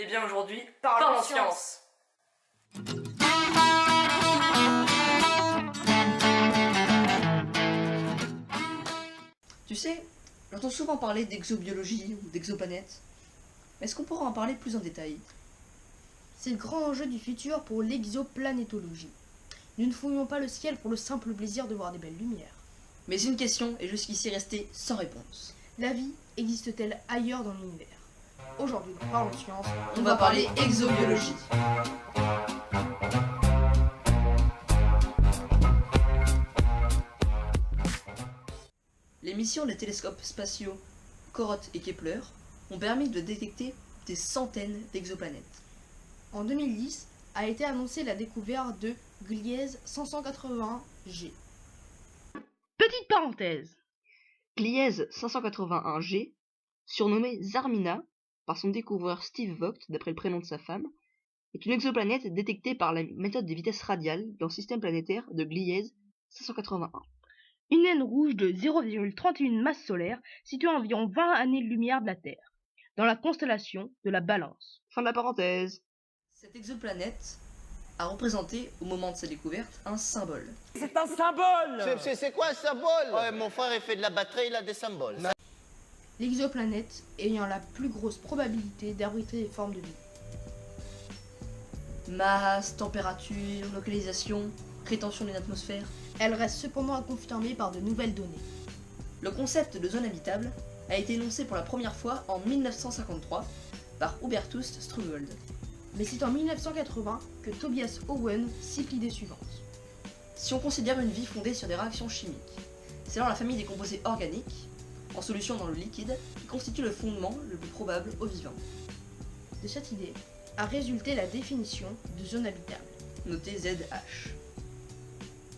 Et bien aujourd'hui, Parlons parlons science. Tu sais, j'entends souvent parler d'exobiologie ou d'exoplanètes. Mais est-ce qu'on pourra en parler plus en détail? C'est le grand enjeu du futur pour l'exoplanétologie. Nous ne fouillons pas le ciel pour le simple plaisir de voir des belles lumières. Mais une question est jusqu'ici restée sans réponse. La vie existe-t-elle ailleurs dans l'univers? Aujourd'hui, dans Parlons Science, On va parler exobiologie. Les missions des télescopes spatiaux Corotte et Kepler ont permis de détecter des centaines d'exoplanètes. En 2010, a été annoncée la découverte de Gliese 581G. Petite parenthèse. Gliese 581G, surnommée Zarmina par son découvreur Steve Vogt d'après le prénom de sa femme, est une exoplanète détectée par la méthode des vitesses radiales dans le système planétaire de Gliese 581. Une naine rouge de 0,31 masse solaire située à environ 20 années-lumière de la Terre, dans la constellation de la Balance. Fin de la parenthèse. Cette exoplanète a représenté, au moment de sa découverte, un symbole. C'est un symbole. C'est quoi un symbole? Ouais, mon frère il fait de la batterie, il a des symboles. L'exoplanète ayant la plus grosse probabilité d'abriter des formes de vie. Masse, température, localisation, rétention d'une atmosphère. Elle reste cependant à confirmer par de nouvelles données. Le concept de zone habitable a été énoncé pour la première fois en 1953 par Hubertus Strugold. Mais c'est en 1980 que Tobias Owen cite l'idée suivante. Si on considère une vie fondée sur des réactions chimiques, c'est alors la famille des composés organiques, en solution dans le liquide, qui constitue le fondement le plus probable au vivant. De cette idée a résulté la définition de zone habitable. Notez ZH.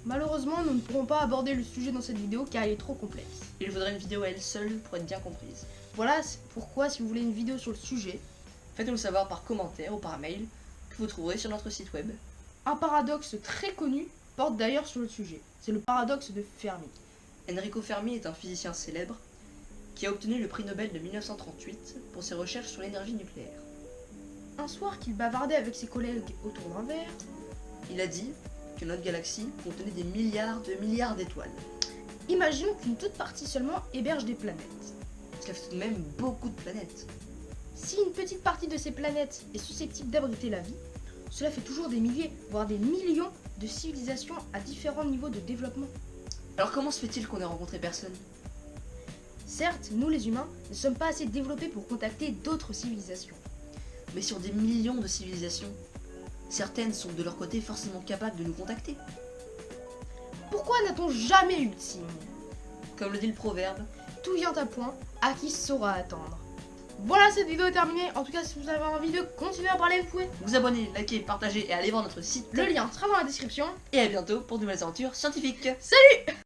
Malheureusement, nous ne pourrons pas aborder le sujet dans cette vidéo car il est trop complexe. Il faudrait une vidéo à elle seule pour être bien comprise. Voilà pourquoi si vous voulez une vidéo sur le sujet, faites-nous le savoir par commentaire ou par mail que vous trouverez sur notre site web. Un paradoxe très connu porte d'ailleurs sur le sujet. C'est le paradoxe de Fermi. Enrico Fermi est un physicien célèbre qui a obtenu le prix Nobel de 1938 pour ses recherches sur l'énergie nucléaire. Un soir qu'il bavardait avec ses collègues autour d'un verre, il a dit que notre galaxie contenait des milliards de milliards d'étoiles. Imaginons qu'une toute partie seulement héberge des planètes. Cela fait tout de même beaucoup de planètes. Si une petite partie de ces planètes est susceptible d'abriter la vie, cela fait toujours des milliers, voire des millions de civilisations à différents niveaux de développement. Alors comment se fait-il qu'on ait rencontré personne? Certes, nous les humains ne sommes pas assez développés pour contacter d'autres civilisations. Mais sur des millions de civilisations, certaines sont de leur côté forcément capables de nous contacter. Pourquoi n'a-t-on jamais eu de signe? Comme le dit le proverbe, tout vient à point, à qui saura attendre. Voilà, cette vidéo est terminée. En tout cas, si vous avez envie de continuer à parler, vous pouvez vous abonner, liker, partager et aller voir notre site. Le lien sera dans la description. Et à bientôt pour de nouvelles aventures scientifiques. Salut!